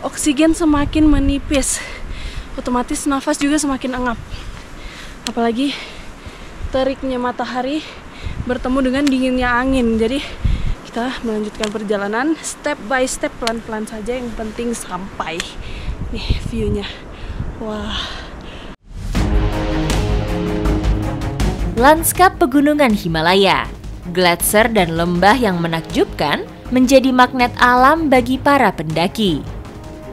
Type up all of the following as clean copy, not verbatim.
oksigen semakin menipis, otomatis nafas juga semakin engap. Apalagi teriknya matahari bertemu dengan dinginnya angin. Jadi kita melanjutkan perjalanan step by step, pelan-pelan saja, yang penting sampai. Nih view-nya. Wah. Lanskap pegunungan Himalaya, gletser dan lembah yang menakjubkan menjadi magnet alam bagi para pendaki.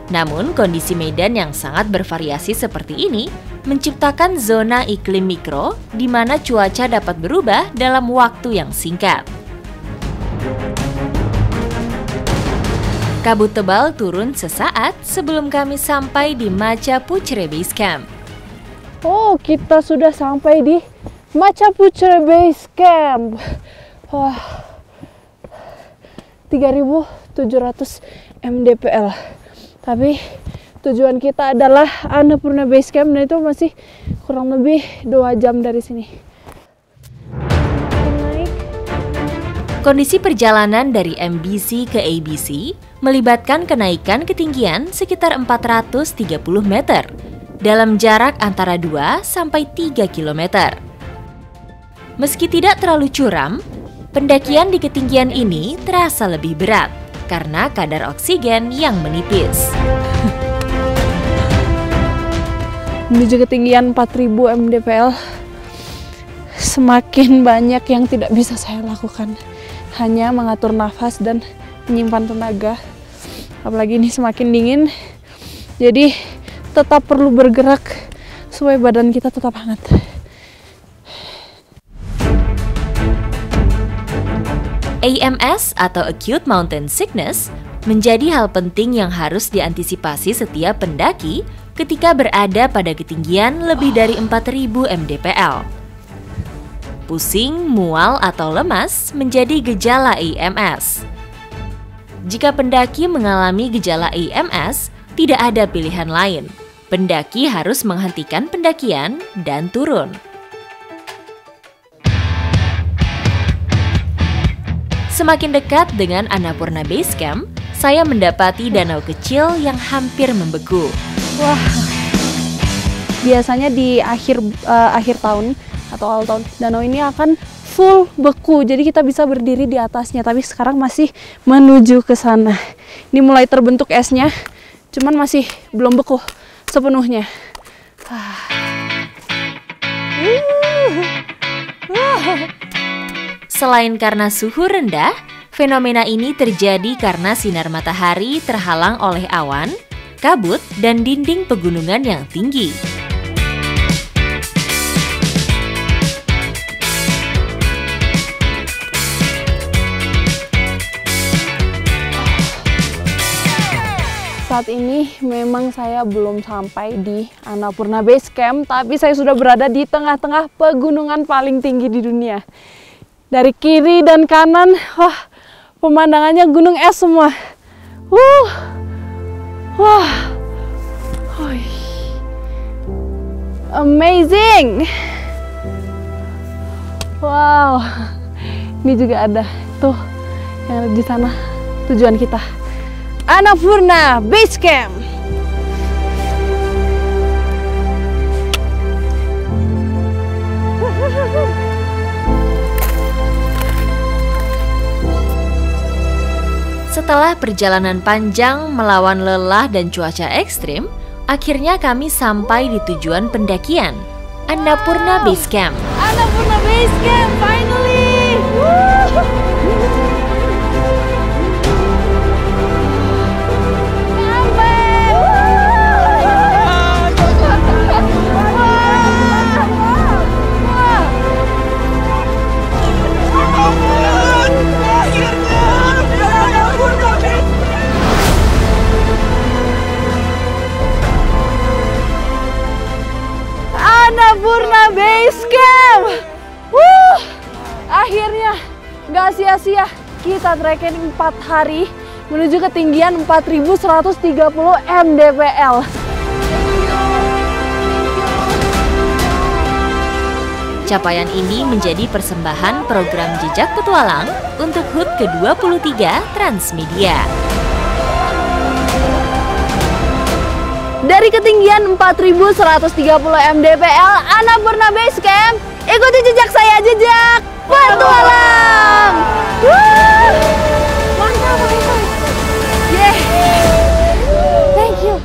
Namun kondisi medan yang sangat bervariasi seperti ini menciptakan zona iklim mikro di mana cuaca dapat berubah dalam waktu yang singkat. Kabut tebal turun sesaat sebelum kami sampai di Macha Picchu Base Camp. Oh, kita sudah sampai di Macha Picchu Base Camp. Wah, 3.700 mdpl. Tapi tujuan kita adalah Annapurna Base Camp, dan itu masih kurang lebih 2 jam dari sini. Kondisi perjalanan dari MBC ke ABC melibatkan kenaikan ketinggian sekitar 430 meter dalam jarak antara 2 sampai 3 km. Meski tidak terlalu curam, pendakian di ketinggian ini terasa lebih berat karena kadar oksigen yang menipis. Menuju ketinggian 4000 mdpl, semakin banyak yang tidak bisa saya lakukan. Hanya mengatur nafas dan menyimpan tenaga. Apalagi ini semakin dingin, jadi tetap perlu bergerak supaya badan kita tetap hangat. AMS atau Acute Mountain Sickness menjadi hal penting yang harus diantisipasi setiap pendaki ketika berada pada ketinggian lebih dari 4.000 mdpl. Pusing, mual, atau lemas menjadi gejala AMS. Jika pendaki mengalami gejala AMS, tidak ada pilihan lain. Pendaki harus menghentikan pendakian dan turun. Semakin dekat dengan Annapurna Base Camp, saya mendapati danau kecil yang hampir membeku. Wah, biasanya di akhir tahun atau awal tahun, danau ini akan full beku, jadi kita bisa berdiri di atasnya. Tapi sekarang masih menuju ke sana. Ini mulai terbentuk esnya, cuman masih belum beku sepenuhnya. Selain karena suhu rendah, fenomena ini terjadi karena sinar matahari terhalang oleh awan, kabut, dan dinding pegunungan yang tinggi. Saat ini memang saya belum sampai di Annapurna Base Camp, tapi saya sudah berada di tengah-tengah pegunungan paling tinggi di dunia. Dari kiri dan kanan, wah, pemandangannya gunung es semua. Wah, amazing. Wow, ini juga ada tuh yang ada di sana tujuan kita, Annapurna Base Camp. Setelah perjalanan panjang melawan lelah dan cuaca ekstrim, akhirnya kami sampai di tujuan pendakian, Annapurna Base Camp. Annapurna Base Camp, finally! Annapurna Base Camp. Akhirnya gak sia-sia kita trekking 4 hari menuju ketinggian 4.130 mdpl. Capaian ini menjadi persembahan program Jejak Petualang untuk HUT ke-23 Transmedia. Dari ketinggian 4130 mdpl Annapurna Base Camp, ikuti jejak saya, jejak petualang. Mantap, mantap. Yeah. Thank you.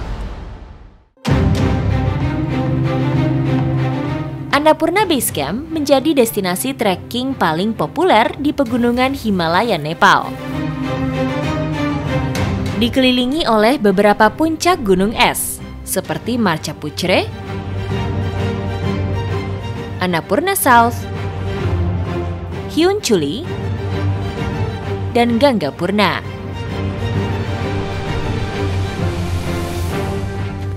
Annapurna Base Camp menjadi destinasi trekking paling populer di pegunungan Himalaya, Nepal. Dikelilingi oleh beberapa puncak gunung es, seperti Marchapuchre, Annapurna South, Hiun Chuli, dan Ganggapurna.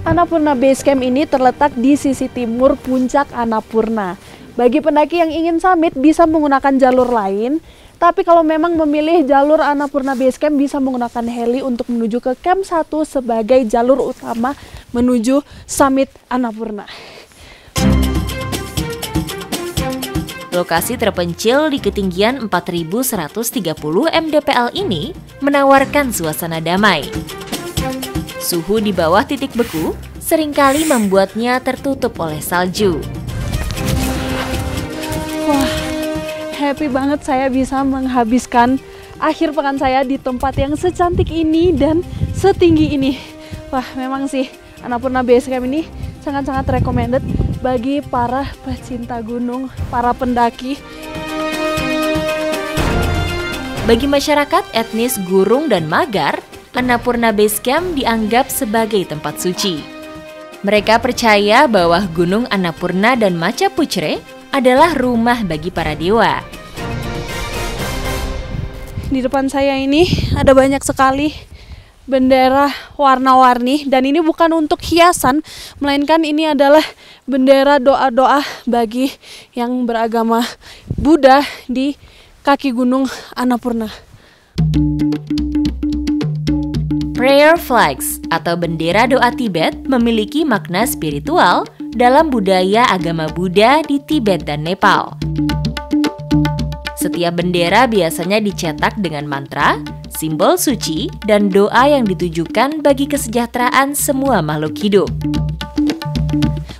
Annapurna Base Camp ini terletak di sisi timur puncak Annapurna. Bagi pendaki yang ingin summit bisa menggunakan jalur lain, tapi kalau memang memilih jalur Annapurna Base Camp bisa menggunakan heli untuk menuju ke Camp 1 sebagai jalur utama menuju summit Annapurna. Lokasi terpencil di ketinggian 4130 mdpl ini menawarkan suasana damai. Suhu di bawah titik beku seringkali membuatnya tertutup oleh salju. Wah, happy banget saya bisa menghabiskan akhir pekan saya di tempat yang secantik ini dan setinggi ini. Wah, memang sih Annapurna Base Camp ini sangat-sangat recommended bagi para pecinta gunung, para pendaki. Bagi masyarakat etnis Gurung dan Magar, Annapurna Base Camp dianggap sebagai tempat suci. Mereka percaya bahwa Gunung Annapurna dan Marchapuchre adalah rumah bagi para dewa. Di depan saya ini ada banyak sekali bendera warna-warni, dan ini bukan untuk hiasan, melainkan ini adalah bendera doa-doa bagi yang beragama Buddha di kaki gunung Annapurna. Prayer flags atau bendera doa Tibet memiliki makna spiritual dalam budaya agama Buddha di Tibet dan Nepal. Setiap bendera biasanya dicetak dengan mantra, simbol suci, dan doa yang ditujukan bagi kesejahteraan semua makhluk hidup.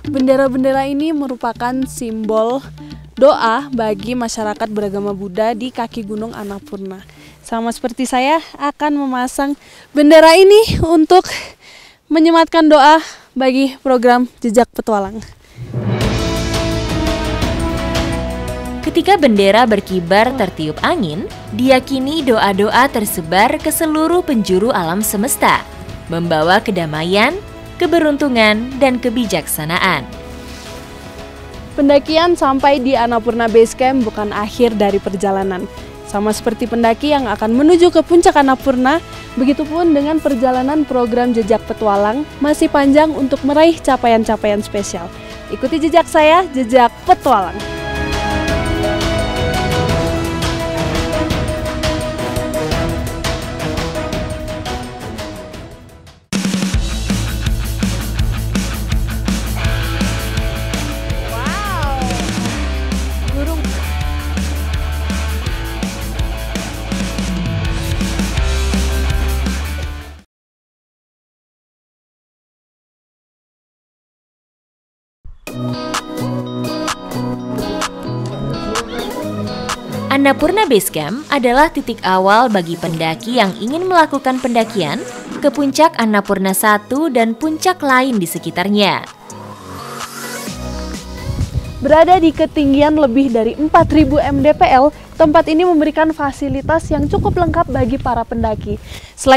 Bendera-bendera ini merupakan simbol doa bagi masyarakat beragama Buddha di kaki gunung Annapurna. Sama seperti saya akan memasang bendera ini untuk menyematkan doa bagi program Jejak Petualang. Ketika bendera berkibar tertiup angin, diyakini doa-doa tersebar ke seluruh penjuru alam semesta, membawa kedamaian, keberuntungan, dan kebijaksanaan. Pendakian sampai di Annapurna Base Camp bukan akhir dari perjalanan. Sama seperti pendaki yang akan menuju ke puncak Annapurna, begitupun dengan perjalanan program Jejak Petualang masih panjang untuk meraih capaian-capaian spesial. Ikuti jejak saya, Jejak Petualang. Annapurna Base Camp adalah titik awal bagi pendaki yang ingin melakukan pendakian ke puncak Annapurna 1 dan puncak lain di sekitarnya. Berada di ketinggian lebih dari 4000 mdpl, tempat ini memberikan fasilitas yang cukup lengkap bagi para pendaki. Selain